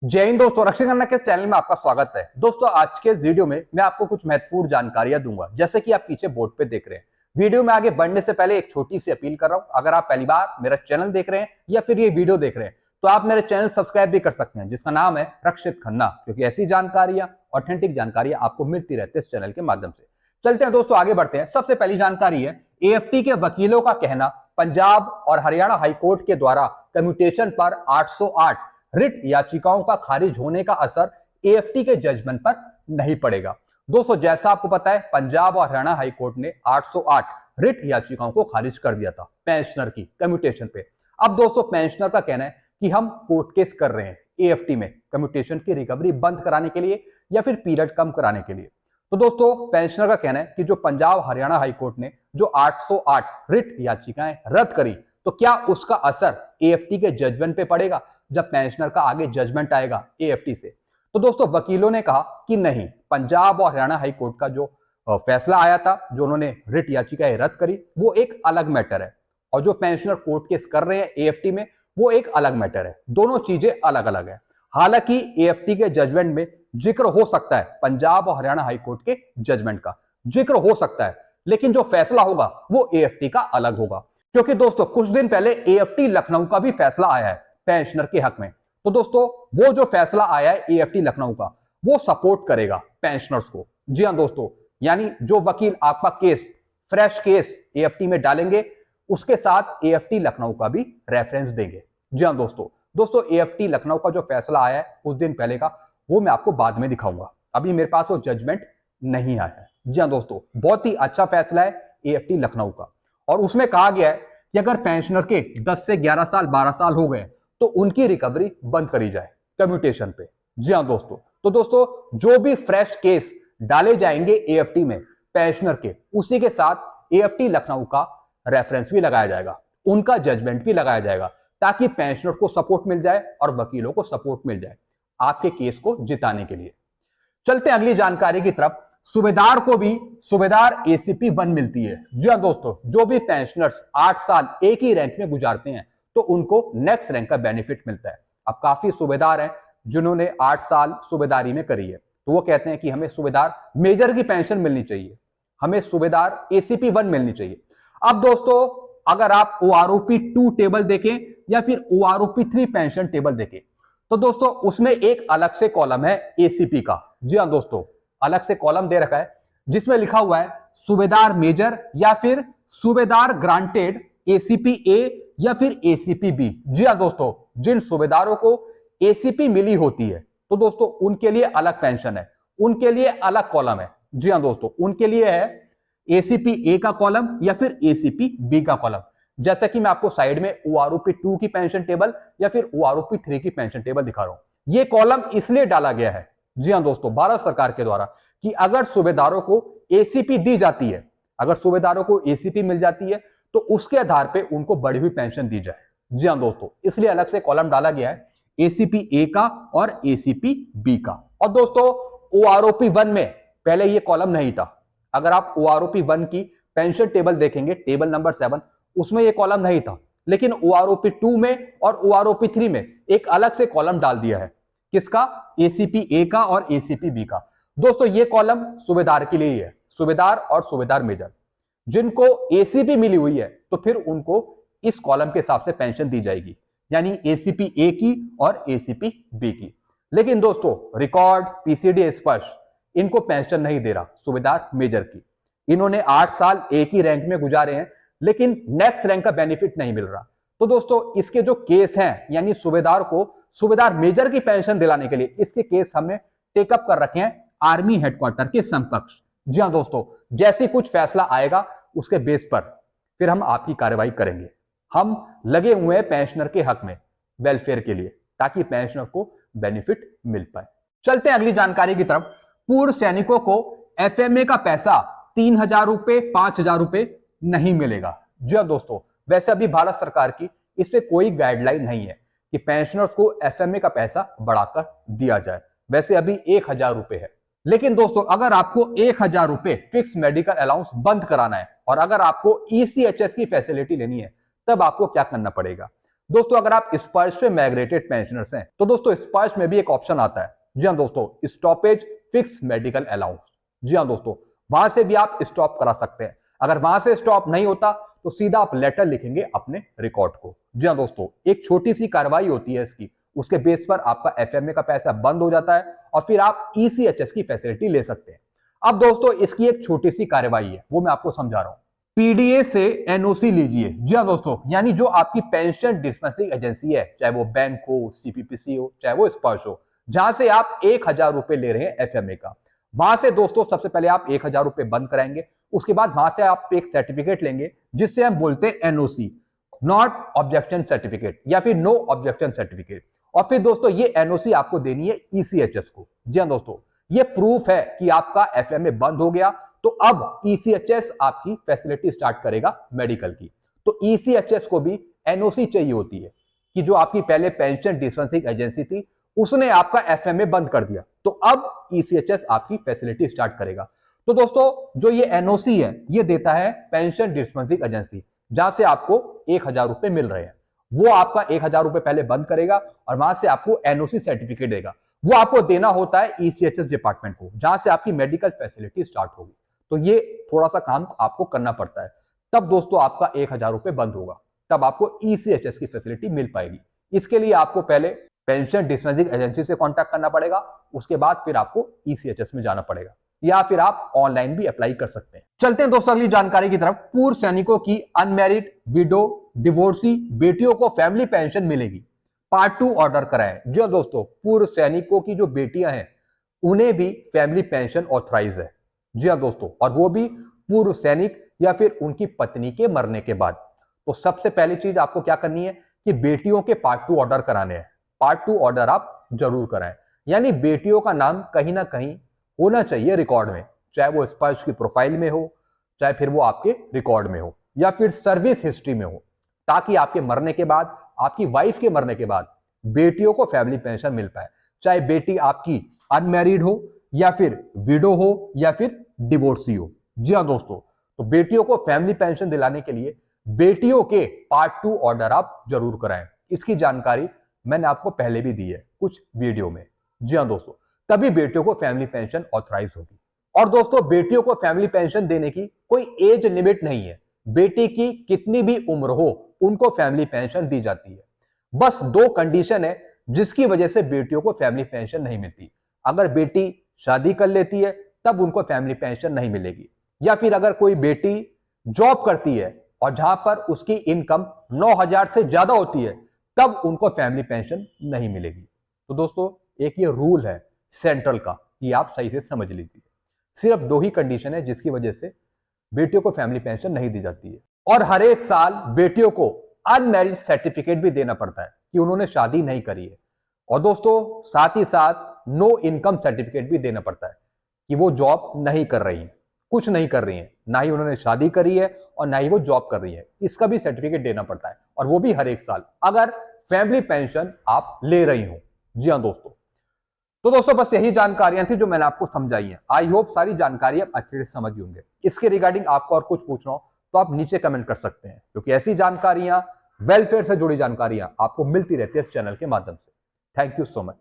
जय हिंद दोस्तों, रक्षा गणना के चैनल में आपका स्वागत है। दोस्तों, आज के इस वीडियो में मैं आपको कुछ महत्वपूर्ण जानकारियां दूंगा, जैसे कि आप पीछे बोर्ड पे देख रहे हैं। वीडियो में आगे बढ़ने से पहले एक छोटी सी अपील कर रहा हूं, अगर आप पहली बार मेरा चैनल देख रहे हैं या फिर ये वीडियो देख रहे हैं तो आप मेरे चैनल सब्सक्राइब भी कर सकते हैं, जिसका नाम है रक्षित खन्ना, क्योंकि ऐसी जानकारियां, ऑथेंटिक जानकारियां आपको मिलती रहती है इस चैनल के माध्यम से। चलते हैं दोस्तों, आगे बढ़ते हैं। सबसे पहली जानकारी है, एएफटी के वकीलों का कहना, पंजाब और हरियाणा हाईकोर्ट के द्वारा कम्यूटेशन पर 808 रिट याचिकाओं का खारिज होने का असर एएफटी के जजमेंट पर नहीं पड़ेगा। दोस्तों, जैसा आपको पता है, पंजाब और हरियाणा हाईकोर्ट ने 808 रिट याचिकाओं को खारिज कर दिया था पेंशनर की कम्यूटेशन पे। अब दोस्तों, पेंशनर का कहना है कि हम कोर्ट केस कर रहे हैं एएफटी में कम्यूटेशन की रिकवरी बंद कराने के लिए या फिर पीरियड कम कराने के लिए। तो दोस्तों, पेंशनर का कहना है कि जो पंजाब हरियाणा हाईकोर्ट ने जो 808 रिट याचिकाएं रद्द करी, तो क्या उसका असर एएफटी के जजमेंट पे पड़ेगा जब पेंशनर का आगे जजमेंट आएगा एएफटी से? तो दोस्तों, वकीलों ने कहा कि नहीं, पंजाब और हरियाणा हाईकोर्ट का जो फैसला आया था, जो उन्होंने रिट याचिकाएं रद्द करी, वो एक अलग मैटर है, और जो पेंशनर कोर्ट केस कर रहे हैं एएफटी में, वो एक अलग मैटर है। दोनों चीजें अलग अलग है। हालांकि एएफटी के जजमेंट में जिक्र हो सकता है, पंजाब और हरियाणा हाईकोर्ट के जजमेंट का जिक्र हो सकता है, लेकिन जो फैसला होगा वो एएफटी का अलग होगा। क्योंकि दोस्तों, कुछ दिन पहले एएफटी लखनऊ का भी फैसला आया है पेंशनर के हक में। तो दोस्तों, वो जो फैसला आया है एएफटी लखनऊ का, वो सपोर्ट करेगा पेंशनर्स को। जी हां दोस्तों, यानी जो वकील आपका केस, फ्रेश केस एएफटी में डालेंगे, उसके साथ एएफटी लखनऊ का भी रेफरेंस देंगे। जी हां दोस्तों, एएफटी लखनऊ का जो फैसला आया है कुछ दिन पहले का, वो मैं आपको बाद में दिखाऊंगा। अभी मेरे पास वो जजमेंट नहीं आया है। जी हां दोस्तों, बहुत ही अच्छा फैसला है एएफटी लखनऊ का, और उसमें कहा गया है कि अगर पेंशनर के 10 से 11 साल 12 साल हो गए तो उनकी रिकवरी बंद करी जाए कम्यूटेशन पे। जी हां दोस्तों, तो दोस्तों, जो भी फ्रेश केस डाले जाएंगे एएफटी में पेंशनर के, उसी के साथ एएफटी लखनऊ का रेफरेंस भी लगाया जाएगा, उनका जजमेंट भी लगाया जाएगा, ताकि पेंशनर को सपोर्ट मिल जाए और वकीलों को सपोर्ट मिल जाए आपके केस को जिताने के लिए। चलते हैं अगली जानकारी की तरफ। सूबेदार को भी सूबेदार एसीपी 1 मिलती है। जी हां दोस्तों, जो भी पेंशनर्स 8 साल एक ही रैंक में गुजारते हैं तो उनको नेक्स्ट रैंक का बेनिफिट मिलता है। अब काफी सूबेदार हैं जिन्होंने 8 साल सूबेदारी में करी है, तो वो कहते हैं कि हमें सूबेदार मेजर की पेंशन मिलनी चाहिए, हमें सूबेदार एसीपी 1 मिलनी चाहिए। अब दोस्तों, अगर आप ओआरओपी 2 टेबल देखें या फिर ओआरओपी 3 पेंशन टेबल देखें, तो दोस्तों उसमें एक अलग से कॉलम है एसीपी का। जी हां दोस्तों, अलग से कॉलम दे रखा है जिसमें लिखा हुआ है सूबेदार मेजर या फिर सूबेदार ग्रांटेड एसीपी ए या फिर एसीपी बी। जी हां दोस्तों, जिन सूबेदारों को एसीपी मिली होती है, तो दोस्तों उनके लिए अलग पेंशन है, उनके लिए अलग कॉलम है। जी हां दोस्तों, उनके लिए है एसीपी ए का कॉलम या फिर एसीपी बी का कॉलम। जैसा कि मैं आपको साइड में ओआरओपी 2 की पेंशन टेबल या फिर ओआरओपी 3 की पेंशन टेबल दिखा रहा हूं। ये कॉलम इसलिए डाला गया है, जी हां दोस्तों, भारत सरकार के द्वारा, कि अगर सूबेदारों को एसीपी दी जाती है, अगर सूबेदारों को एसीपी मिल जाती है, तो उसके आधार पे उनको बढ़ी हुई पेंशन दी जाए। जी हां दोस्तों, इसलिए अलग से कॉलम डाला गया है एसीपी ए का और एसीपी बी का। और दोस्तों, ओआरओपी 1 में पहले ये कॉलम नहीं था। अगर आप ओआरओपी 1 की पेंशन टेबल देखेंगे, टेबल नंबर 7, उसमें ये कॉलम नहीं था, लेकिन ओआरओपी 2 में और ओआरओपी 3 में एक अलग से कॉलम डाल दिया है। किसका? एसीपी ए का और एसीपी बी का। दोस्तों, ये कॉलम सूबेदार के लिए ही है, सूबेदार और सूबेदार मेजर। जिनको एसीपी मिली हुई है, तो फिर उनको इस कॉलम के हिसाब से पेंशन दी जाएगी, यानी एसीपी ए की और एसीपी बी की। लेकिन दोस्तों, रिकॉर्ड पीसीडी स्पष्ट इनको पेंशन नहीं दे रहा सूबेदार मेजर की। इन्होंने 8 साल एक ही रैंक में गुजारे हैं, लेकिन नेक्स्ट रैंक का बेनिफिट नहीं मिल रहा। तो दोस्तों, इसके जो केस हैं, यानी सूबेदार को सूबेदार मेजर की पेंशन दिलाने के लिए इसके केस हमने टेकअप कर रखे हैं आर्मी हेडक्वार्टर के समकक्ष। जी हां दोस्तों, जैसे कुछ फैसला आएगा उसके बेस पर फिर हम आपकी कार्रवाई करेंगे। हम लगे हुए हैं पेंशनर के हक में, वेलफेयर के लिए, ताकि पेंशनर को बेनिफिट मिल पाए। चलते हैं अगली जानकारी की तरफ। पूर्व सैनिकों को एफएमए का पैसा 3000 रुपए, 5000 रुपए नहीं मिलेगा। जी हां दोस्तों, वैसे अभी भारत सरकार की इस पे कोई गाइडलाइन नहीं है कि पेंशनर्स को एफएमए का पैसा बढ़ाकर दिया जाए। वैसे अभी 1000 रुपए है। लेकिन दोस्तों, अगर आपको 1000 रुपए फिक्स मेडिकल अलाउंस बंद कराना है और अगर आपको ईसीएचएस की फैसिलिटी लेनी है, तब आपको क्या करना पड़ेगा? दोस्तों अगर आप स्पर्श पे माइग्रेटेड पेंशनर्स हैं तो दोस्तों स्पर्श में भी एक ऑप्शन आता है, जी हाँ दोस्तों, स्टॉपेज फिक्स मेडिकल अलाउंस। जी हाँ दोस्तों, वहां से भी आप स्टॉप करा सकते हैं। अगर वहां से स्टॉप नहीं होता तो सीधा आप लेटर लिखेंगे अपने रिकॉर्ड को। जी हाँ दोस्तों, एक छोटी सी कार्रवाई होती है इसकी, उसके बेस पर आपका एफएमए का पैसा बंद हो जाता है और फिर आप ईसीएचएस की फैसिलिटी ले सकते हैं। अब दोस्तों इसकी एक छोटी सी कार्रवाई है, वो मैं आपको समझा रहा हूं। पीडीए से एनओसी लीजिए। जी हाँ दोस्तों, यानी जो आपकी पेंशन डिस्पेंसिंग एजेंसी है, चाहे वो बैंक हो, सीपीपीसी हो, चाहे वो स्पर्श हो, जहां से आप 1000 रुपए ले रहे हैं एफएमए का, वहां से दोस्तों सबसे पहले आप 1000 रुपए बंद कराएंगे। उसके बाद वहां से आप एक सर्टिफिकेट लेंगे जिससे हम बोलते हैं एनओसी, नॉट ऑब्जेक्शन सर्टिफिकेट, या फिर नो ऑब्जेक्शन सर्टिफिकेट। और फिर दोस्तों ये एनओसी आपको देनी है ईसीएचएस को। जी हाँ दोस्तों, ये प्रूफ है कि आपका एफएमए बंद हो गया, तो अब ईसीएचएस आपकी फैसिलिटी स्टार्ट करेगा मेडिकल की। तो ईसीएचएस को भी एनओसी चाहिए होती है कि जो आपकी पहले पेंशन डिस्पेंसिंग एजेंसी थी उसने आपका एफएमए बंद कर दिया, तो अब ईसीएचएस आपकी फैसिलिटी स्टार्ट करेगा। तो दोस्तों जो ये एनओसी है ये देता है पेंशन डिस्पेंसिंग एजेंसी, जहां से आपको 1000 रुपए मिल रहे हैं। वो आपका 1000 रुपए पहले बंद करेगा और वहां से आपको एनओसी सर्टिफिकेट देगा। वो आपको देना होता है ईसीएचएस डिपार्टमेंट को, जहां से आपकी मेडिकल फैसिलिटी स्टार्ट होगी। तो ये थोड़ा सा काम आपको करना पड़ता है, तब दोस्तों आपका 1000 रुपए बंद होगा, तब आपको ईसीएचएस की फैसिलिटी मिल पाएगी। इसके लिए आपको पहले पेंशन डिस्पेंसिंग एजेंसी से कांटेक्ट करना पड़ेगा, उसके बाद फिर आपको ईसीएचएस में जाना पड़ेगा, या फिर आप ऑनलाइन भी अप्लाई कर सकते हैं। चलते हैं दोस्तों अगली जानकारी की तरफ। पूर्व सैनिकों की अनमैरिड, विडो, डिवोर्सी बेटियों को फैमिली पेंशन मिलेगी, पार्ट 2 ऑर्डर कराएं। जो दोस्तों पूर्व सैनिकों की जो बेटियां हैं उन्हें भी फैमिली पेंशन ऑथराइज है। जी हाँ दोस्तों, और वो भी पूर्व सैनिक या फिर उनकी पत्नी के मरने के बाद। तो सबसे पहली चीज आपको क्या करनी है कि बेटियों के पार्ट 2 ऑर्डर कराने हैं। पार्ट 2 ऑर्डर आप जरूर कराएं, यानी बेटियों का नाम कहीं ना कहीं होना चाहिए रिकॉर्ड में, चाहे वो स्पर्श की प्रोफाइल में हो, चाहे फिर वो आपके रिकॉर्ड में हो, या फिर सर्विस हिस्ट्री में हो, ताकि आपके मरने के बाद, आपकी वाइफ के मरने के बाद बेटियों को फैमिली पेंशन मिल पाए, चाहे बेटी आपकी अनमैरिड हो या फिर विडो हो या फिर डिवोर्सी हो। जी हाँ दोस्तों, तो बेटियों को फैमिली पेंशन दिलाने के लिए बेटियों के पार्ट 2 ऑर्डर आप जरूर कराएं। इसकी जानकारी मैंने आपको पहले भी दी है कुछ वीडियो में। जी हाँ दोस्तों, तभी बेटियों को फैमिली पेंशन ऑथराइज होगी। और दोस्तों बेटियों को फैमिली पेंशन देने की कोई एज लिमिट नहीं है, बेटी की कितनी भी उम्र हो उनको फैमिली पेंशन दी जाती है। बस 2 कंडीशन है जिसकी वजह से बेटियों को फैमिली पेंशन नहीं मिलती। अगर बेटी शादी कर लेती है तब उनको फैमिली पेंशन नहीं मिलेगी, या फिर अगर कोई बेटी जॉब करती है और जहां पर उसकी इनकम 9000 से ज्यादा होती है तब उनको फैमिली पेंशन नहीं मिलेगी। तो दोस्तों एक ये रूल है सेंट्रल का, ये आप सही से समझ लीजिए। सिर्फ 2 ही कंडीशन है जिसकी वजह से बेटियों को फैमिली पेंशन नहीं दी जाती है। और हर एक साल बेटियों को अनमैरिड सर्टिफिकेट भी देना पड़ता है कि उन्होंने शादी नहीं करी है। और दोस्तों साथ ही साथ नो इनकम सर्टिफिकेट भी देना पड़ता है कि वो जॉब नहीं कर रही है, कुछ नहीं कर रही है, ना ही उन्होंने शादी करी है और ना ही वो जॉब कर रही है। इसका भी सर्टिफिकेट देना पड़ता है, और वो भी हर एक साल, अगर फैमिली पेंशन आप ले रही हो। जी हाँ दोस्तों, तो दोस्तों बस यही जानकारियां थी जो मैंने आपको समझाई हैं। आई होप सारी जानकारी आप अच्छे से समझ होंगे। इसके रिगार्डिंग आपको और कुछ पूछना हो तो आप नीचे कमेंट कर सकते हैं, क्योंकि ऐसी जानकारियां, वेलफेयर से जुड़ी जानकारियां आपको मिलती रहती है इस चैनल के माध्यम से। Thank you so much.